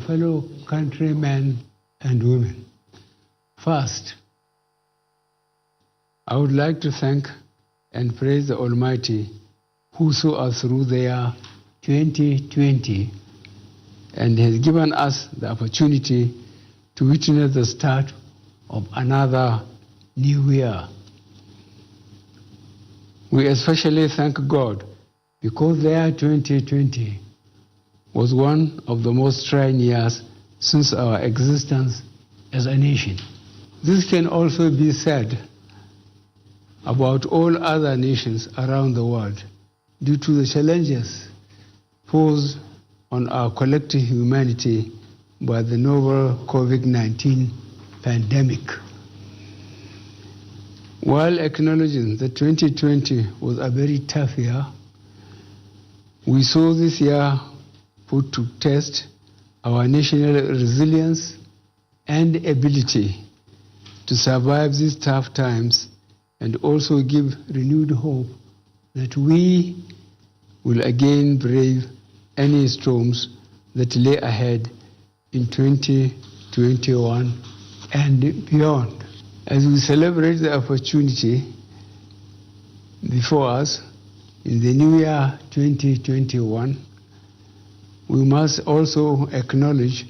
fellow countrymen and women. First, I would like to thank and praise the Almighty who saw us through the year 2020 and has given us the opportunity to witness the start of another new year. We especially thank God because the year 2020 was one of the most trying years since our existence as a nation. This can also be said about all other nations around the world due to the challenges posed on our collective humanity by the novel COVID-19 pandemic. While acknowledging that 2020 was a very tough year, we saw this year put to test our national resilience and ability to survive these tough times and also give renewed hope that we will again brave any storms that lay ahead in 2021 and beyond. As we celebrate the opportunity before us in the new year 2021, we must also acknowledge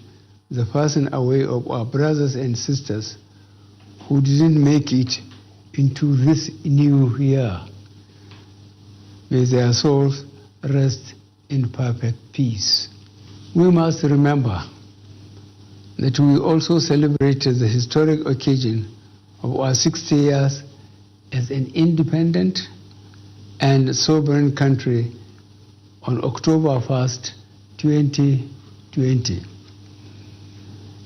the passing away of our brothers and sisters who didn't make it into this new year. May their souls rest in perfect peace. We must remember that we also celebrated the historic occasion of our 60 years as an independent and sovereign country on October 1st, 2020.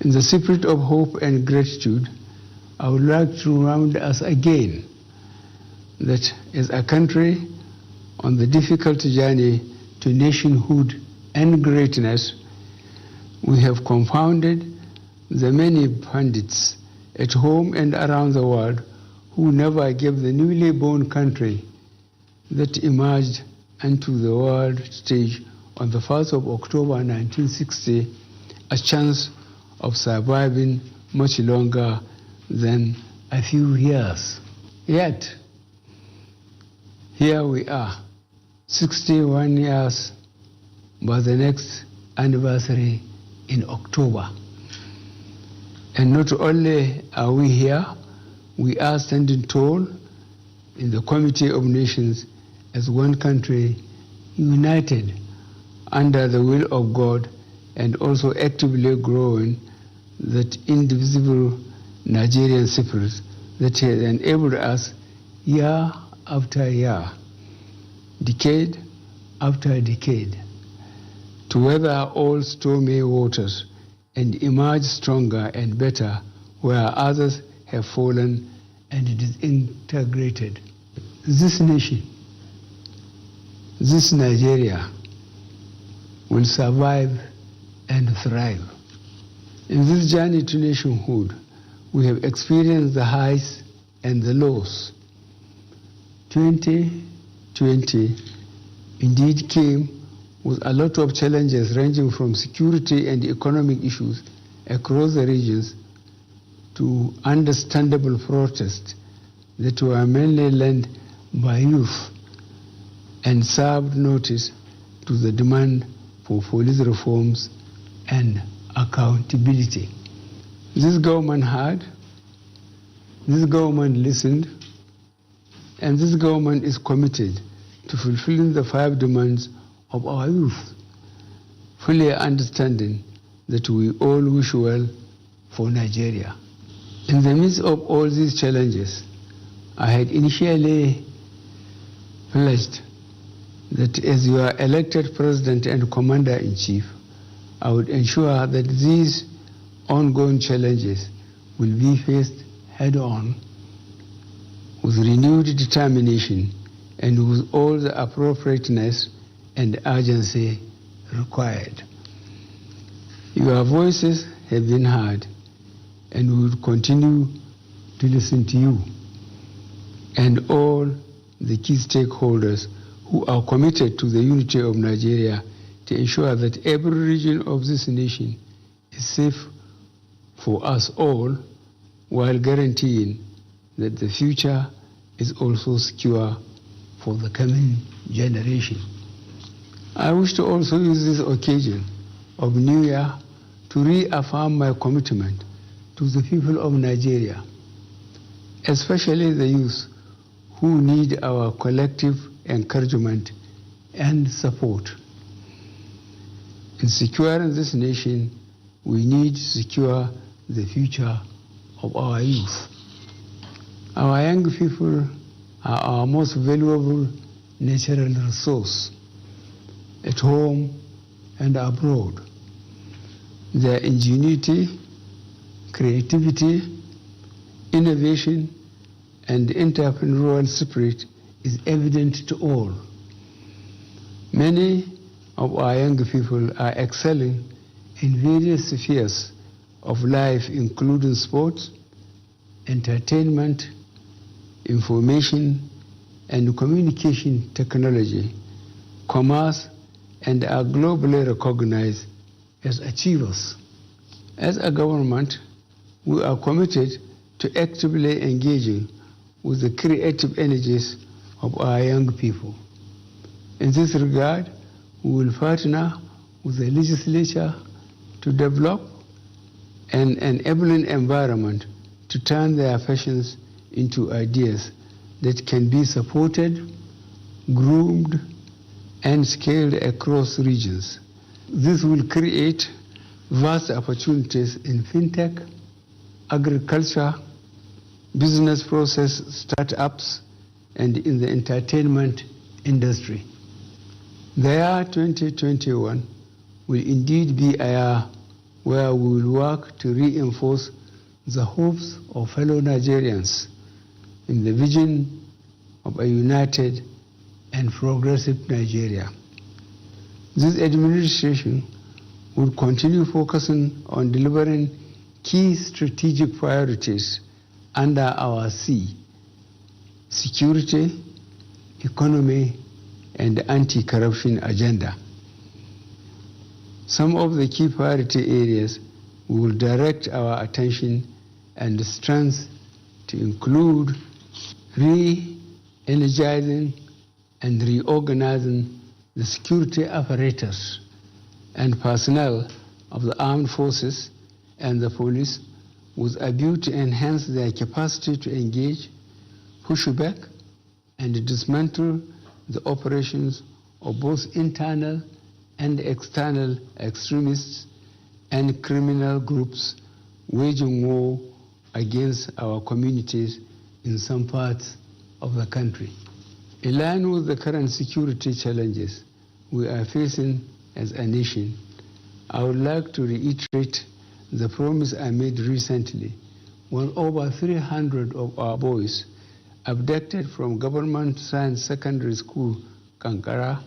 In the spirit of hope and gratitude, I would like to remind us again that as a country on the difficult journey to nationhood and greatness, we have confounded the many pundits at home and around the world who never gave the newly born country that emerged onto the world stage on the 1st of October 1960 a chance of surviving much longer than a few years. Yet, here we are, 61 years by the next anniversary in October. And not only are we here, we are standing tall in the Committee of Nations as one country, united under the will of God and also actively growing that indivisible Nigerian spirit that has enabled us year after year, decade after decade, to weather all stormy waters and emerge stronger and better where others have fallen and disintegrated. This nation, this Nigeria, will survive and thrive. In this journey to nationhood, we have experienced the highs and the lows. 2020 indeed came with a lot of challenges ranging from security and economic issues across the regions to understandable protests that were mainly led by youth and served notice to the demand for police reforms and accountability. This government heard, this government listened, and this government is committed to fulfilling the 5 demands of our youth, fully understanding that we all wish well for Nigeria. In the midst of all these challenges, I had initially pledged that as your elected president and commander-in-chief, I would ensure that these ongoing challenges will be faced head-on with renewed determination and with all the appropriateness and urgency required. Your voices have been heard, and we will continue to listen to you and all the key stakeholders who are committed to the unity of Nigeria to ensure that every region of this nation is safe for us all, while guaranteeing that the future is also secure for the coming generation. I wish to also use this occasion of New Year to reaffirm my commitment to the people of Nigeria, especially the youth who need our collective encouragement and support. In securing this nation, we need to secure the future of our youth. Our young people are our most valuable natural resource at home and abroad. Their ingenuity, creativity, innovation, and entrepreneurial spirit is evident to all. Many of our young people are excelling in various spheres of life, including sports, entertainment, information and communication technology, commerce, and are globally recognized as achievers. As a government, we are committed to actively engaging with the creative energies of our young people. In this regard, we will partner with the legislature to develop an enabling environment to turn their passions into ideas that can be supported, groomed, and scaled across regions. This will create vast opportunities in fintech, agriculture, business process startups, and in the entertainment industry. The year 2021 will indeed be a year where we will work to reinforce the hopes of fellow Nigerians in the vision of a united and progressive Nigeria. This administration will continue focusing on delivering key strategic priorities under our C: security, economy, and anti-corruption agenda. Some of the key priority areas we will direct our attention and strength to include re-energizing and reorganizing the security apparatus and personnel of the armed forces and the police with a view to enhance their capacity to engage, push back, and dismantle the operations of both internal and external extremists and criminal groups waging war against our communities in some parts of the country. In line with the current security challenges we are facing as a nation, I would like to reiterate the promise I made recently when over 300 of our boys abducted from Government Science Secondary School, Kankara,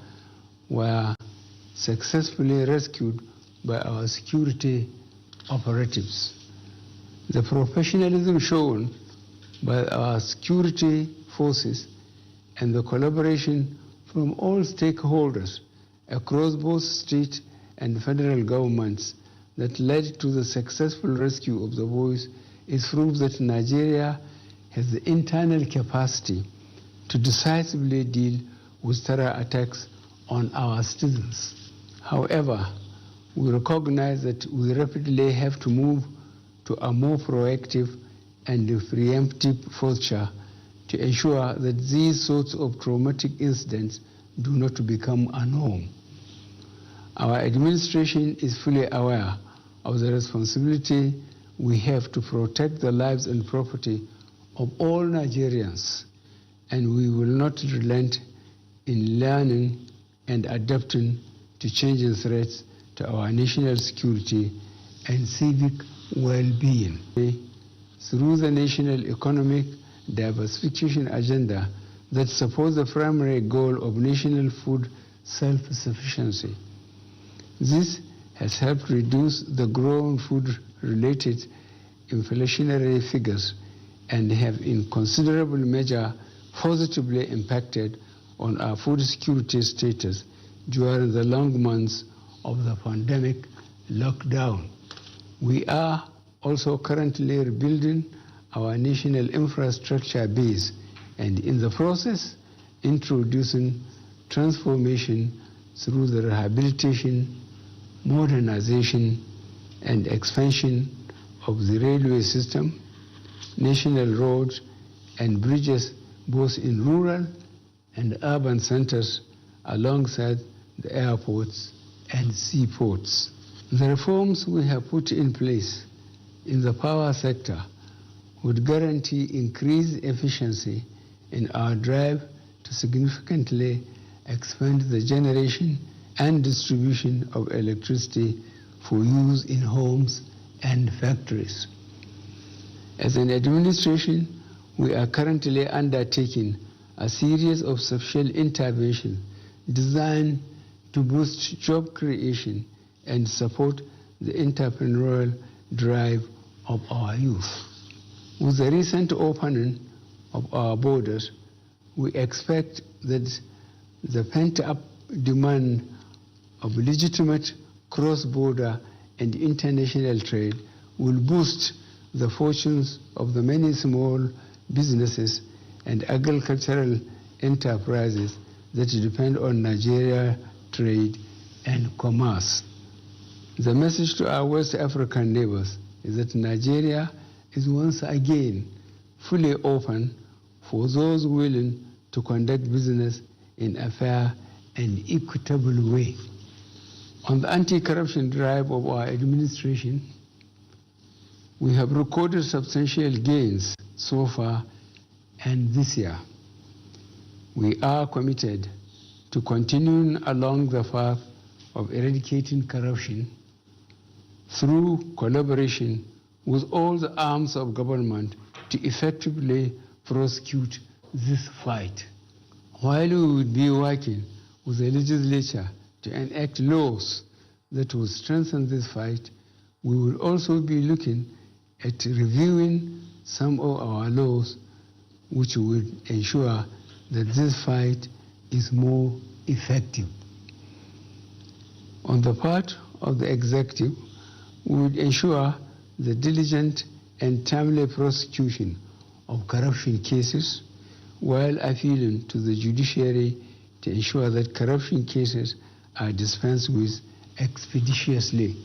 were successfully rescued by our security operatives. The professionalism shown by our security forces and the collaboration from all stakeholders across both state and federal governments that led to the successful rescue of the boys is proof that Nigeria has the internal capacity to decisively deal with terror attacks on our citizens. However, we recognize that we rapidly have to move to a more proactive and preemptive posture to ensure that these sorts of traumatic incidents do not become a norm. Our administration is fully aware of the responsibility we have to protect the lives and property of all Nigerians, and we will not relent in learning and adapting to changing threats to our national security and civic well-being. Through the national economic diversification agenda that supports the primary goal of national food self-sufficiency. This has helped reduce the growing food-related inflationary figures and have in considerable measure positively impacted on our food security status during the long months of the pandemic lockdown. We are also currently rebuilding our national infrastructure base and in the process introducing transformation through the rehabilitation, modernization, and expansion of the railway system, national roads and bridges both in rural and urban centers alongside the airports and seaports. The reforms we have put in place in the power sector would guarantee increased efficiency in our drive to significantly expand the generation and distribution of electricity for use in homes and factories. As an administration, we are currently undertaking a series of social interventions designed to boost job creation and support the entrepreneurial drive of our youth. With the recent opening of our borders, we expect that the pent-up demand of legitimate cross-border and international trade will boost the fortunes of the many small businesses and agricultural enterprises that depend on Nigeria trade and commerce. The message to our West African neighbors is that Nigeria is once again fully open for those willing to conduct business in a fair and equitable way. On the anti-corruption drive of our administration, we have recorded substantial gains so far and this year. We are committed to continuing along the path of eradicating corruption through collaboration with all the arms of government to effectively prosecute this fight. While we would be working with the legislature to enact laws that will strengthen this fight, we will also be looking at reviewing some of our laws which would ensure that this fight is more effective. On the part of the executive, we would ensure the diligent and timely prosecution of corruption cases while appealing to the judiciary to ensure that corruption cases are dispensed with expeditiously.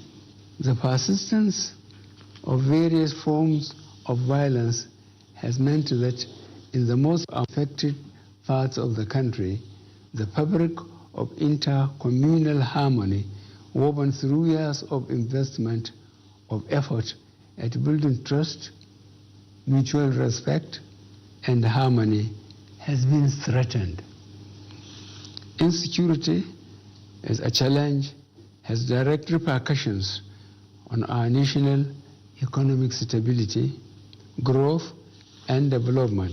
The persistence of various forms of violence has meant that in the most affected parts of the country, the fabric of inter-communal harmony woven through years of investment of effort at building trust, mutual respect, and harmony has been threatened. Insecurity as a challenge has direct repercussions on our national economic stability, growth, and development,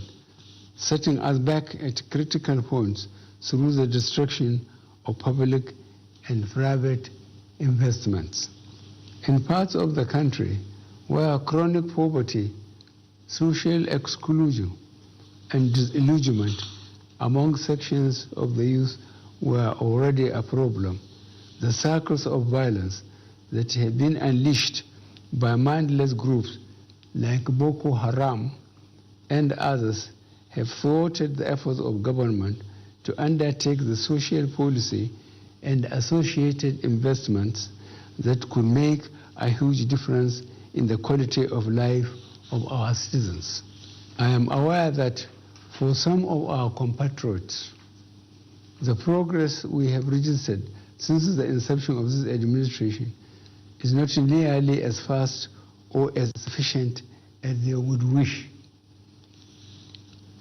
setting us back at critical points through the destruction of public and private investments. In parts of the country where chronic poverty, social exclusion, and disillusionment among sections of the youth were already a problem, the circles of violence that have been unleashed by mindless groups like Boko Haram and others have thwarted the efforts of government to undertake the social policy and associated investments that could make a huge difference in the quality of life of our citizens. I am aware that for some of our compatriots, the progress we have registered since the inception of this administration is not nearly as fast or as efficient as they would wish.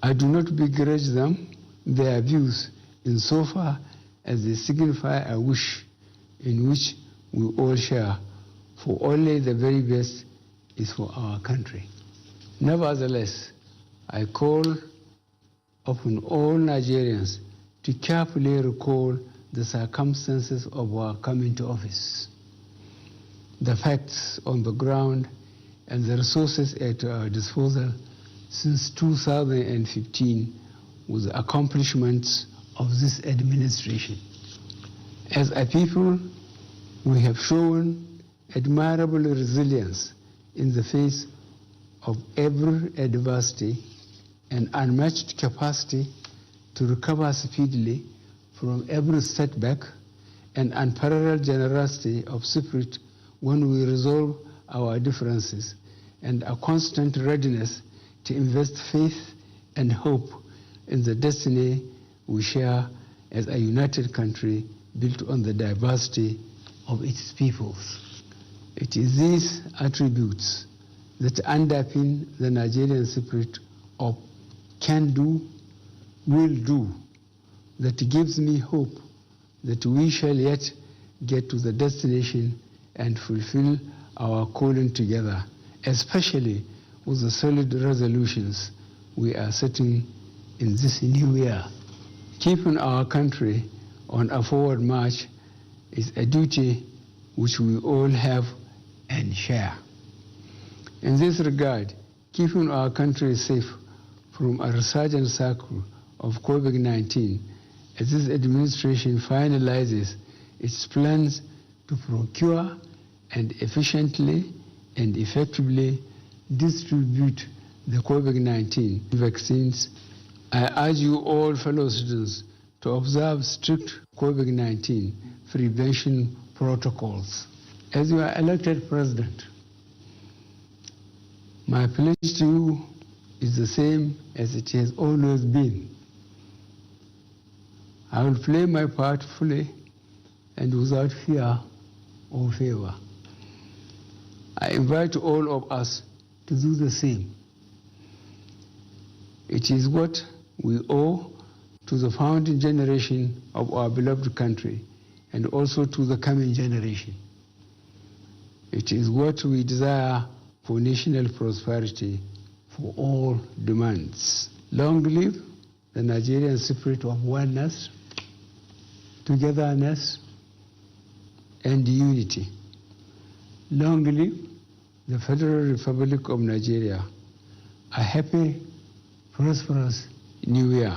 I do not begrudge them their views insofar as they signify a wish in which we all share, for only the very best is for our country. Nevertheless, I call upon all Nigerians to carefully recall the circumstances of our coming to office, the facts on the ground, and the resources at our disposal since 2015 with the accomplishments of this administration. As a people, we have shown admirable resilience in the face of every adversity and unmatched capacity to recover speedily from every setback, and unparalleled generosity of spirit when we resolve our differences, and a constant readiness to invest faith and hope in the destiny we share as a united country built on the diversity of its peoples. It is these attributes that underpin the Nigerian spirit of can do, will do, that gives me hope that we shall yet get to the destination and fulfill our calling together, especially with the solid resolutions we are setting in this new year. Keeping our country on a forward march is a duty which we all have and share. In this regard, keeping our country safe from a resurgent cycle of COVID-19 as this administration finalizes its plans to procure and efficiently and effectively distribute the COVID-19 vaccines, I urge you all fellow citizens to observe strict COVID-19 prevention protocols. As you are elected president, my pledge to you is the same as it has always been. I will play my part fully and without fear or favor. I invite all of us to do the same. It is what we owe to the founding generation of our beloved country and also to the coming generation. It is what we desire for national prosperity for all demands. Long live the Nigerian spirit of oneness, togetherness, and unity. Long live the Federal Republic of Nigeria. A happy, prosperous New Year.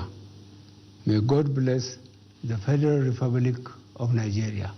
May God bless the Federal Republic of Nigeria.